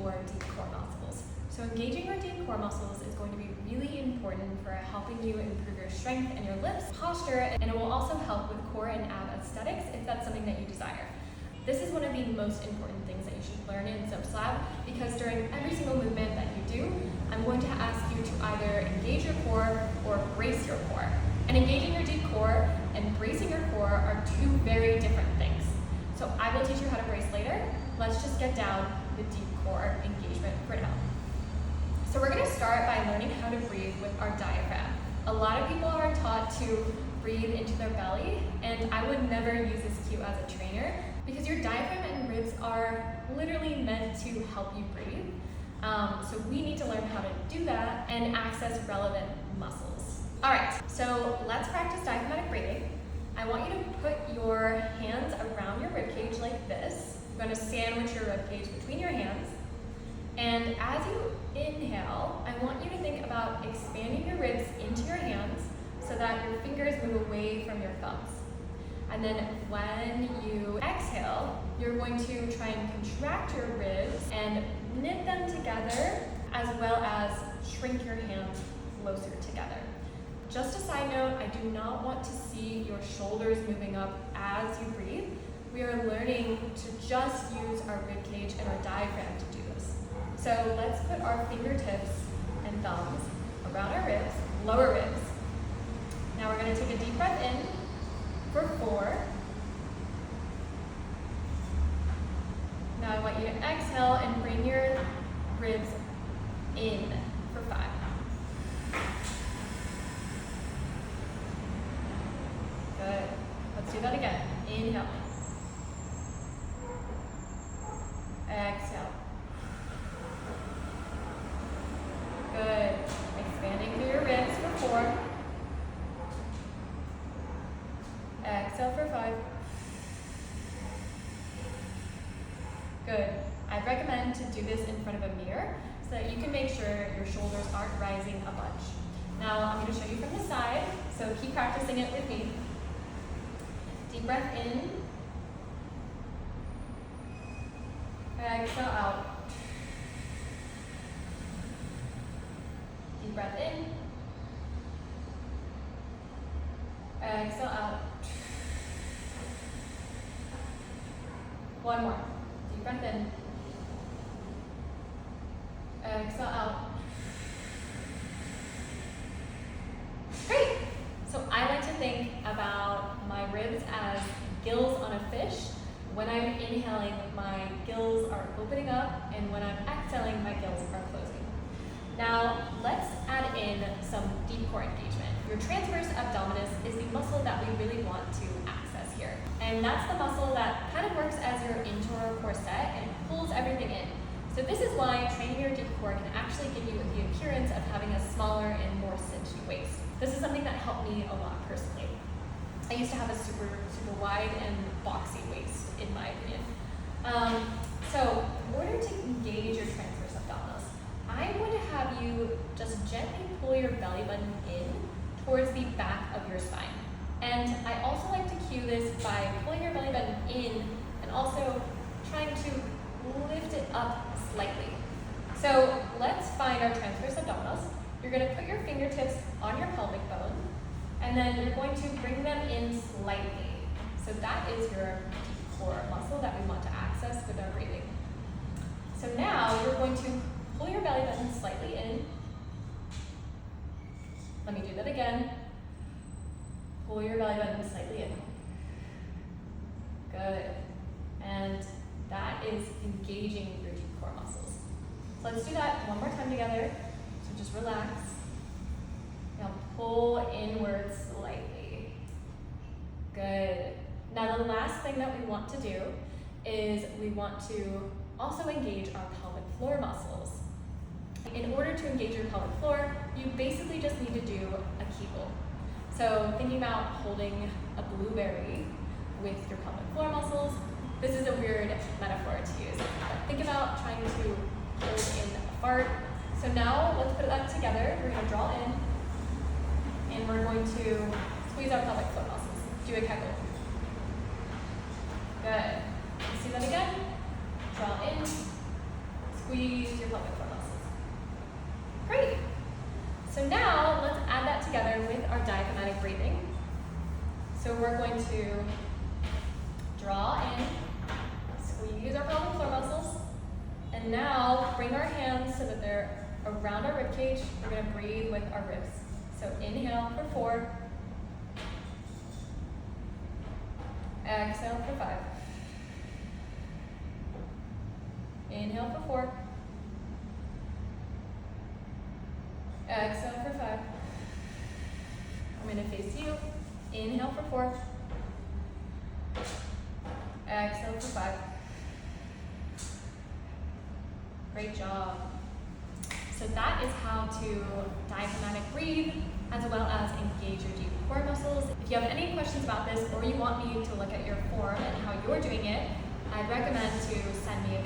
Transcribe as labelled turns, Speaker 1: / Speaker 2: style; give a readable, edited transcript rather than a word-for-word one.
Speaker 1: your deep core muscles. So engaging your deep core muscles is going to be really important for helping you improve your strength and your lifts, posture, and it will also help with core and ab aesthetics if that's something that you desire. This is one of the most important things that you should learn in SimSlab, because during every single movement that you do, I'm going to ask you to either engage your core or brace your core. And engaging your deep core and bracing your core are two very different things. So I will teach you how to brace later. Let's just get down the deep core engagement for now. So we're going to start by learning how to breathe with our diaphragm. A lot of people are taught to breathe into their belly, and I would never use this cue as a trainer because your diaphragm and ribs are literally meant to help you breathe. So we need to learn how to do that and access relevant muscles. All right, so let's practice diaphragmatic breathing. I want you to put your hands around your rib cage like this. You're going to sandwich your rib cage between your hands. And as you inhale, I want you to think about expanding your ribs into your hands so that your fingers move away from your thumbs. And then when you exhale, you're going to try and contract your ribs and knit them together, as well as shrink your hands closer together. Just a side note, I do not want to see your shoulders moving up as you breathe. We are learning to just use our rib cage and our diaphragm to do this. So let's put our fingertips and thumbs around our ribs, lower ribs. Now we're going to take a deep breath in for 4. Now I want you to exhale and bring your ribs in for 5. Good. Let's do that again. Inhale. Exhale. Good. Expanding through your ribs for 4. Exhale for 5. Good. I'd recommend to do this in front of a mirror so that you can make sure your shoulders aren't rising a bunch. Now I'm going to show you from the side, so keep practicing it with me. Deep breath in. Exhale out. Deep breath in. Exhale out. One more. Deep breath in. Exhale out. Great. So I like to think about my ribs as gills on a fish. When I'm inhaling, my gills are opening up, and when I'm exhaling, my gills are closing. Now, let's add in some deep core engagement. Your transverse abdominis is the muscle that we really want to access here. And that's the muscle that kind of works as your interior corset and pulls everything in. So this is why training your deep core can actually give you the appearance of having a smaller and more cinched waist. This is something that helped me a lot personally. I used to have a super wide and boxy waist, in my opinion. So in order to engage your transverse abdominis, I'm going to have you just gently pull your belly button in towards the back of your spine. And I also like to cue this by pulling your belly button in and also trying to lift it up slightly. So let's find our transverse abdominis. You're going to put your fingertips on your pelvic bone, and then you're going to bring them in slightly. So that is your deep core muscle that we want to access with our breathing. So now you're going to pull your belly button slightly in. Let me do that again. Pull your belly button slightly in. Good. And that is engaging your deep core muscles. So let's do that one more time together. So just relax. Now pull inwards slightly. Good. Now the last thing that we want to do is we want to also engage our pelvic floor muscles. In order to engage your pelvic floor, you basically just need to do a Kegel. So thinking about holding a blueberry with your pelvic floor muscles, this is a weird metaphor to use. But think about trying to hold in a fart. So now let's put that together. We're going to draw in, and we're going to squeeze our pelvic floor muscles. Do a Kegel. Good. Let's do that again. Draw in, squeeze. pelvic floor muscles. Great. So now let's add that together with our diaphragmatic breathing. So we're going to draw in, squeeze our pelvic floor muscles, and now bring our hands so that they're around our rib cage. We're going to breathe with our ribs. So inhale for 4. Exhale for 5. Inhale for 4. Exhale for 5. I'm going to face you. Inhale for 4. Exhale for 5. Great job. So that is how to diaphragmatic breathe, as well as engage your deep core muscles. If you have any questions about this, or you want me to look at your form and how you're doing it, I'd recommend to send me a